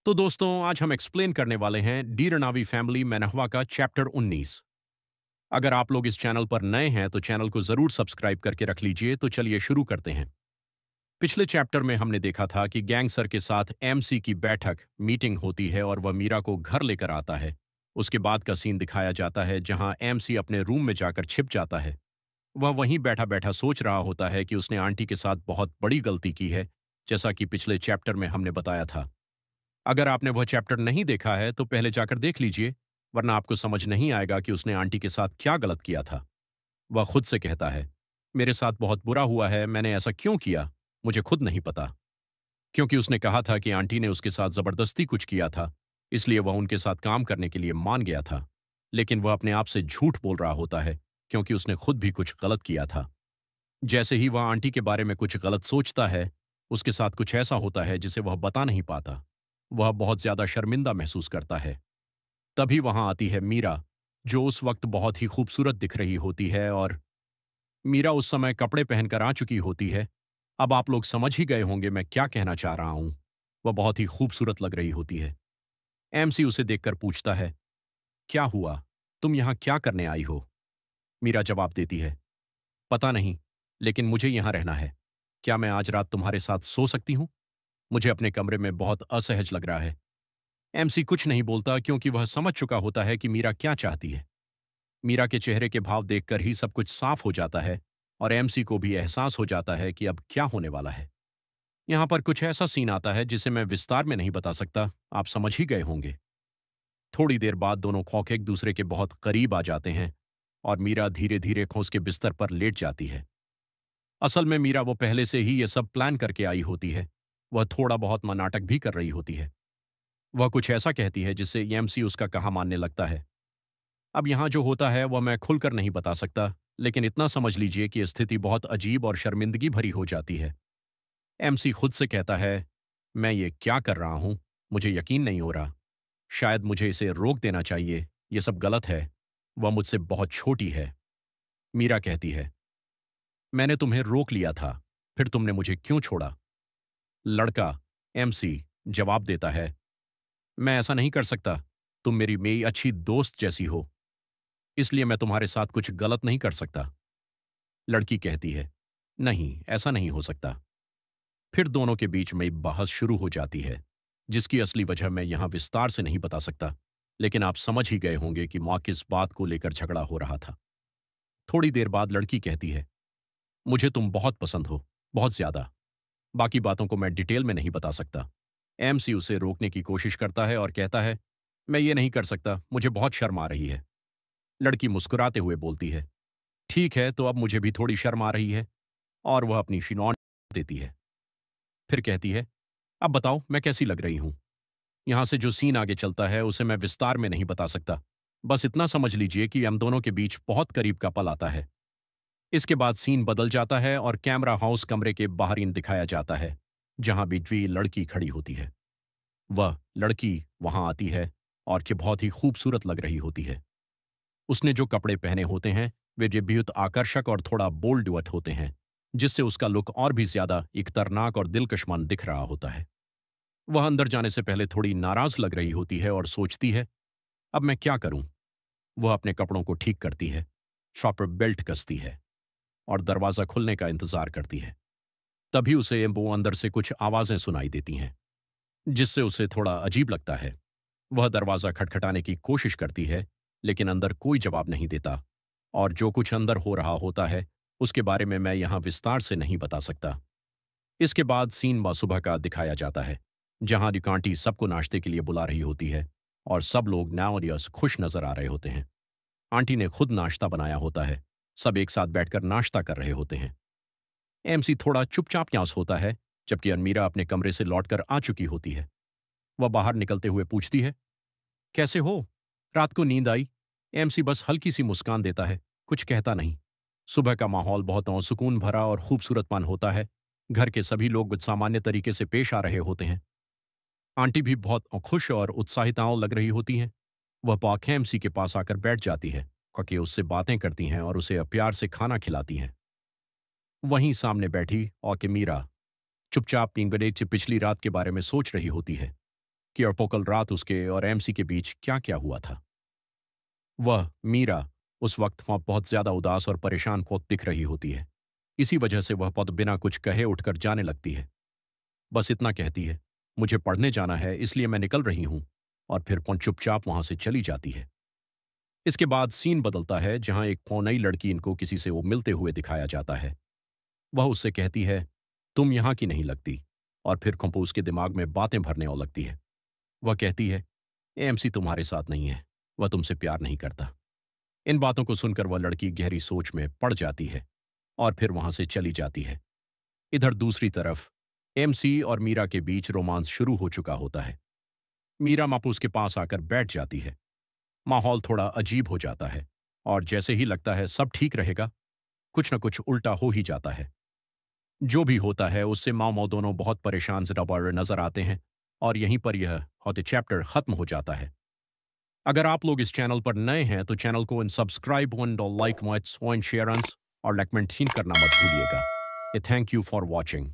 तो दोस्तों आज हम एक्सप्लेन करने वाले हैं डी रनावी फैमिली मैनहवा का चैप्टर 19। अगर आप लोग इस चैनल पर नए हैं तो चैनल को जरूर सब्सक्राइब करके रख लीजिए। तो चलिए शुरू करते हैं। पिछले चैप्टर में हमने देखा था कि गैंग सर के साथ एमसी की बैठक मीटिंग होती है और वह मीरा को घर लेकर आता है। उसके बाद का सीन दिखाया जाता है जहां एमसी अपने रूम में जाकर छिप जाता है। वह वहीं बैठा बैठा सोच रहा होता है कि उसने आंटी के साथ बहुत बड़ी गलती की है, जैसा कि पिछले चैप्टर में हमने बताया था। अगर आपने वह चैप्टर नहीं देखा है तो पहले जाकर देख लीजिए, वरना आपको समझ नहीं आएगा कि उसने आंटी के साथ क्या गलत किया था। वह खुद से कहता है, मेरे साथ बहुत बुरा हुआ है, मैंने ऐसा क्यों किया, मुझे खुद नहीं पता। क्योंकि उसने कहा था कि आंटी ने उसके साथ जबरदस्ती कुछ किया था, इसलिए वह उनके साथ काम करने के लिए मान गया था। लेकिन वह अपने आप से झूठ बोल रहा होता है, क्योंकि उसने खुद भी कुछ गलत किया था। जैसे ही वह आंटी के बारे में कुछ गलत सोचता है, उसके साथ कुछ ऐसा होता है जिसे वह बता नहीं पाता। वह बहुत ज्यादा शर्मिंदा महसूस करता है। तभी वहां आती है मीरा, जो उस वक्त बहुत ही खूबसूरत दिख रही होती है। और मीरा उस समय कपड़े पहनकर आ चुकी होती है। अब आप लोग समझ ही गए होंगे मैं क्या कहना चाह रहा हूं। वह बहुत ही खूबसूरत लग रही होती है। एमसी उसे देखकर पूछता है, क्या हुआ, तुम यहां क्या करने आई हो? मीरा जवाब देती है, पता नहीं, लेकिन मुझे यहां रहना है। क्या मैं आज रात तुम्हारे साथ सो सकती हूं? मुझे अपने कमरे में बहुत असहज लग रहा है। एमसी कुछ नहीं बोलता, क्योंकि वह समझ चुका होता है कि मीरा क्या चाहती है। मीरा के चेहरे के भाव देखकर ही सब कुछ साफ हो जाता है और एमसी को भी एहसास हो जाता है कि अब क्या होने वाला है। यहां पर कुछ ऐसा सीन आता है जिसे मैं विस्तार में नहीं बता सकता, आप समझ ही गए होंगे। थोड़ी देर बाद दोनों खौख एक दूसरे के बहुत करीब आ जाते हैं और मीरा धीरे धीरे उसके बिस्तर पर लेट जाती है। असल में मीरा वो पहले से ही ये सब प्लान करके आई होती है। वह थोड़ा बहुत नाटक भी कर रही होती है। वह कुछ ऐसा कहती है जिससे एमसी उसका कहा मानने लगता है। अब यहां जो होता है वह मैं खुलकर नहीं बता सकता, लेकिन इतना समझ लीजिए कि स्थिति बहुत अजीब और शर्मिंदगी भरी हो जाती है। एमसी खुद से कहता है, मैं ये क्या कर रहा हूं, मुझे यकीन नहीं हो रहा। शायद मुझे इसे रोक देना चाहिए, ये सब गलत है। वह मुझसे बहुत छोटी है। मीरा कहती है, मैंने तुम्हें रोक लिया था, फिर तुमने मुझे क्यों छोड़ा? लड़का एमसी जवाब देता है, मैं ऐसा नहीं कर सकता। तुम मेरी अच्छी दोस्त जैसी हो, इसलिए मैं तुम्हारे साथ कुछ गलत नहीं कर सकता। लड़की कहती है, नहीं, ऐसा नहीं हो सकता। फिर दोनों के बीच में बहस शुरू हो जाती है, जिसकी असली वजह मैं यहां विस्तार से नहीं बता सकता, लेकिन आप समझ ही गए होंगे कि मां किस बात को लेकर झगड़ा हो रहा था। थोड़ी देर बाद लड़की कहती है, मुझे तुम बहुत पसंद हो, बहुत ज्यादा। बाकी बातों को मैं डिटेल में नहीं बता सकता। एमसी उसे रोकने की कोशिश करता है और कहता है, मैं ये नहीं कर सकता, मुझे बहुत शर्म आ रही है। लड़की मुस्कुराते हुए बोलती है, ठीक है, तो अब मुझे भी थोड़ी शर्म आ रही है। और वह अपनी शिनौन देती है। फिर कहती है, अब बताओ मैं कैसी लग रही हूं? यहां से जो सीन आगे चलता है उसे मैं विस्तार में नहीं बता सकता। बस इतना समझ लीजिए कि हम दोनों के बीच बहुत करीब का पल आता है। इसके बाद सीन बदल जाता है और कैमरा हाउस कमरे के बाहरीन दिखाया जाता है, जहां बिजवी लड़की खड़ी होती है। वह लड़की वहां आती है और कि बहुत ही खूबसूरत लग रही होती है। उसने जो कपड़े पहने होते हैं वे बेहद आकर्षक और थोड़ा बोल्ड वट होते हैं, जिससे उसका लुक और भी ज्यादा इख्तरनाक और दिलकशमन दिख रहा होता है। वह अंदर जाने से पहले थोड़ी नाराज लग रही होती है और सोचती है, अब मैं क्या करूं? वह अपने कपड़ों को ठीक करती है, शॉप पर बेल्ट कसती है और दरवाजा खुलने का इंतजार करती है। तभी उसे वो अंदर से कुछ आवाजें सुनाई देती हैं, जिससे उसे थोड़ा अजीब लगता है। वह दरवाजा खटखटाने की कोशिश करती है, लेकिन अंदर कोई जवाब नहीं देता। और जो कुछ अंदर हो रहा होता है उसके बारे में मैं यहां विस्तार से नहीं बता सकता। इसके बाद सीन सुबह का दिखाया जाता है, जहां रिकांटी सबको नाश्ते के लिए बुला रही होती है और सब लोग नावरियस खुश नजर आ रहे होते हैं। आंटी ने खुद नाश्ता बनाया होता है। सब एक साथ बैठकर नाश्ता कर रहे होते हैं। एमसी थोड़ा चुपचाप न्यास होता है, जबकि अनमीरा अपने कमरे से लौटकर आ चुकी होती है। वह बाहर निकलते हुए पूछती है, कैसे हो, रात को नींद आई? एमसी बस हल्की सी मुस्कान देता है, कुछ कहता नहीं। सुबह का माहौल बहुत सुकून भरा और खूबसूरतपन होता है। घर के सभी लोग सामान्य तरीके से पेश आ रहे होते हैं। आंटी भी बहुत खुश और उत्साहिताओं लग रही होती हैं। वह पाखे एमसी के पास आकर बैठ जाती है, क्योंकि उससे बातें करती हैं और उसे प्यार से खाना खिलाती हैं। वहीं सामने बैठी और के मीरा चुपचाप पिंगडे से पिछली रात के बारे में सोच रही होती है। कि अर्पो कल रात उसके और एमसी के बीच क्या क्या हुआ था। वह मीरा उस वक्त वहां बहुत ज्यादा उदास और परेशान को दिख रही होती है। इसी वजह से वह पद बिना कुछ कहे उठकर जाने लगती है। बस इतना कहती है, मुझे पढ़ने जाना है इसलिए मैं निकल रही हूं, और फिर चुपचाप वहां से चली जाती है। इसके बाद सीन बदलता है जहां एक नई लड़की इनको किसी से वो मिलते हुए दिखाया जाता है। वह उससे कहती है, तुम यहाँ की नहीं लगती, और फिर कंपोज के दिमाग में बातें भरने और लगती है। वह कहती है, एमसी तुम्हारे साथ नहीं है, वह तुमसे प्यार नहीं करता। इन बातों को सुनकर वह लड़की गहरी सोच में पड़ जाती है और फिर वहां से चली जाती है। इधर दूसरी तरफ एमसी और मीरा के बीच रोमांस शुरू हो चुका होता है। मीरा मापूस के पास आकर बैठ जाती है। माहौल थोड़ा अजीब हो जाता है, और जैसे ही लगता है सब ठीक रहेगा, कुछ न कुछ उल्टा हो ही जाता है। जो भी होता है उससे माँ मौ दोनों बहुत परेशान नजर आते हैं, और यहीं पर यह हॉट चैप्टर खत्म हो जाता है। अगर आप लोग इस चैनल पर नए हैं तो चैनल को सब्सक्राइब और लाइक शेयर और कमेंट करना मत भूलिएगा। Thank you for watching.